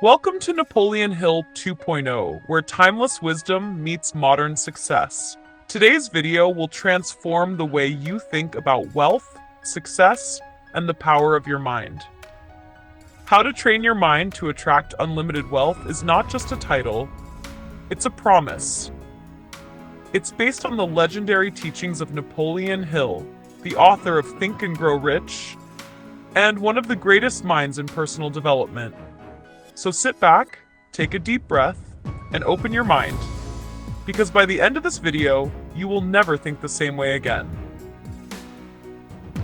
Welcome to Napoleon Hill 2.0, where timeless wisdom meets modern success. Today's video will transform the way you think about wealth, success, and the power of your mind. How to train your mind to attract unlimited wealth is not just a title, it's a promise. It's based on the legendary teachings of Napoleon Hill, the author of Think and Grow Rich, and one of the greatest minds in personal development. So sit back, take a deep breath, and open your mind, because by the end of this video, you will never think the same way again.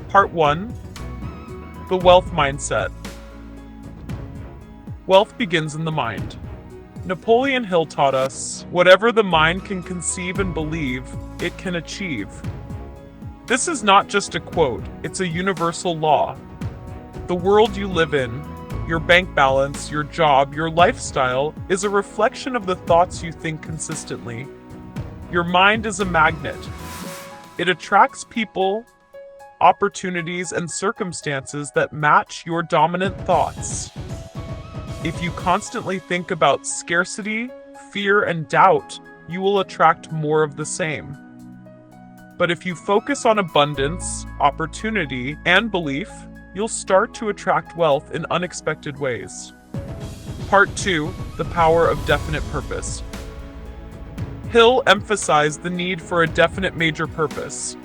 Part 1. The Wealth Mindset. Wealth begins in the mind. Napoleon Hill taught us, whatever the mind can conceive and believe, it can achieve. This is not just a quote, it's a universal law. The world you live in, your bank balance, your job, your lifestyle, is a reflection of the thoughts you think consistently. Your mind is a magnet. It attracts people, opportunities, and circumstances that match your dominant thoughts. If you constantly think about scarcity, fear, and doubt, you will attract more of the same. But if you focus on abundance, opportunity, and belief, you'll start to attract wealth in unexpected ways. Part 2. The Power of Definite Purpose. Hill emphasized the need for a definite major purpose.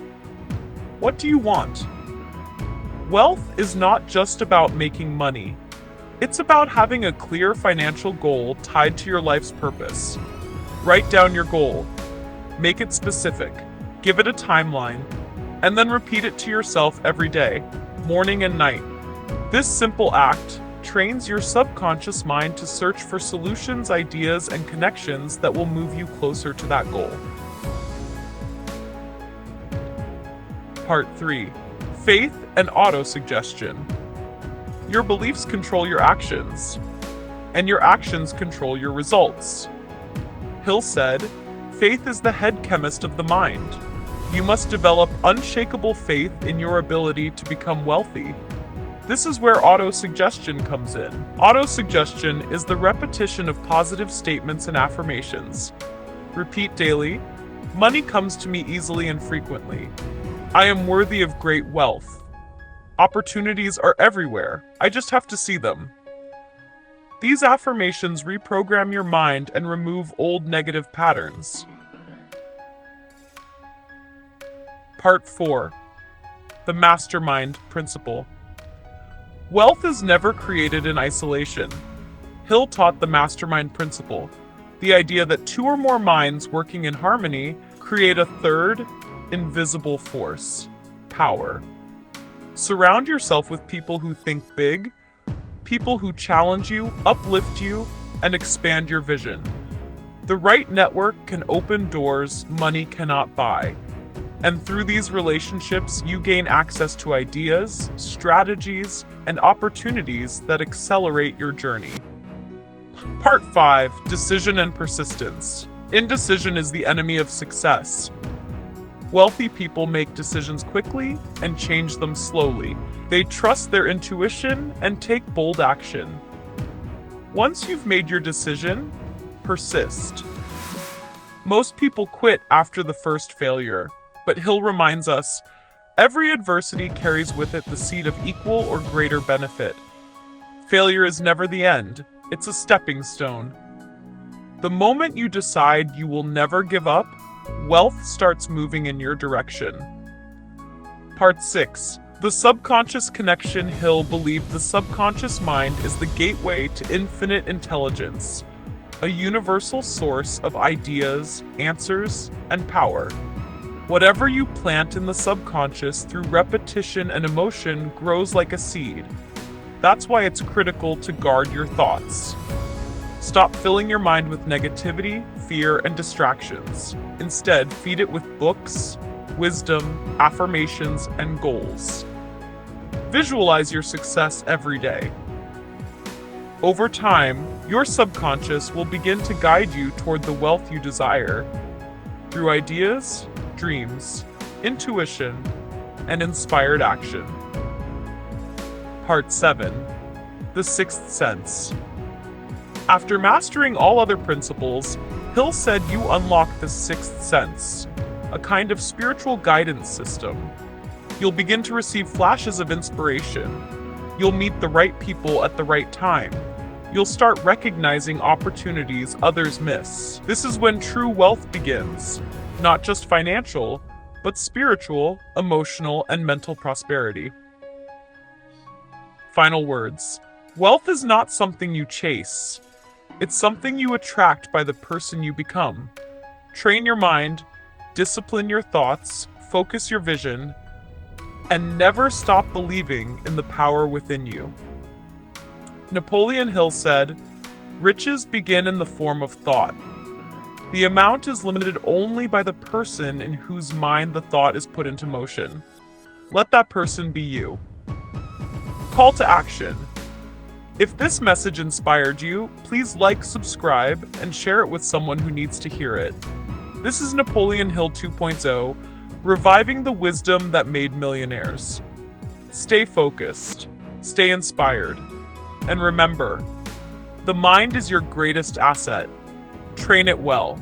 What do you want? Wealth is not just about making money. It's about having a clear financial goal tied to your life's purpose. Write down your goal. Make it specific. Give it a timeline. And then repeat it to yourself every day, morning and night. This simple act trains your subconscious mind to search for solutions, ideas, and connections that will move you closer to that goal. Part 3. Faith and autosuggestion. Your beliefs control your actions, and your actions control your results. Hill said, "Faith is the head chemist of the mind." You must develop unshakable faith in your ability to become wealthy. This is where autosuggestion comes in. Autosuggestion is the repetition of positive statements and affirmations. Repeat daily, "Money comes to me easily and frequently. I am worthy of great wealth. Opportunities are everywhere. I just have to see them." These affirmations reprogram your mind and remove old negative patterns. Part 4. The Mastermind Principle. Wealth is never created in isolation. Hill taught the mastermind principle, the idea that two or more minds working in harmony create a third, invisible force, power. Surround yourself with people who think big, people who challenge you, uplift you, and expand your vision. The right network can open doors money cannot buy. And through these relationships, you gain access to ideas, strategies, and opportunities that accelerate your journey. Part 5. Decision and Persistence. Indecision is the enemy of success. Wealthy people make decisions quickly and change them slowly. They trust their intuition and take bold action. Once you've made your decision, persist. Most people quit after the first failure. But Hill reminds us, every adversity carries with it the seed of equal or greater benefit. Failure is never the end, it's a stepping stone. The moment you decide you will never give up, wealth starts moving in your direction. Part 6. The Subconscious Connection. Hill believed the subconscious mind is the gateway to infinite intelligence, a universal source of ideas, answers, and power. Whatever you plant in the subconscious through repetition and emotion grows like a seed. That's why it's critical to guard your thoughts. Stop filling your mind with negativity, fear, and distractions. Instead, feed it with books, wisdom, affirmations, and goals. Visualize your success every day. Over time, your subconscious will begin to guide you toward the wealth you desire through ideas, dreams, intuition, and inspired action. Part 7. The Sixth Sense. After mastering all other principles, Hill said you unlock the sixth sense, a kind of spiritual guidance system. You'll begin to receive flashes of inspiration. You'll meet the right people at the right time. You'll start recognizing opportunities others miss. This is when true wealth begins, not just financial, but spiritual, emotional, and mental prosperity. Final words. Wealth is not something you chase. It's something you attract by the person you become. Train your mind, discipline your thoughts, focus your vision, and never stop believing in the power within you. Napoleon Hill said, "Riches begin in the form of thought. The amount is limited only by the person in whose mind the thought is put into motion. Let that person be you." Call to action. If this message inspired you, please like, subscribe, and share it with someone who needs to hear it. This is Napoleon Hill 2.0, reviving the wisdom that made millionaires. Stay focused, stay inspired, and remember, the mind is your greatest asset. Train it well.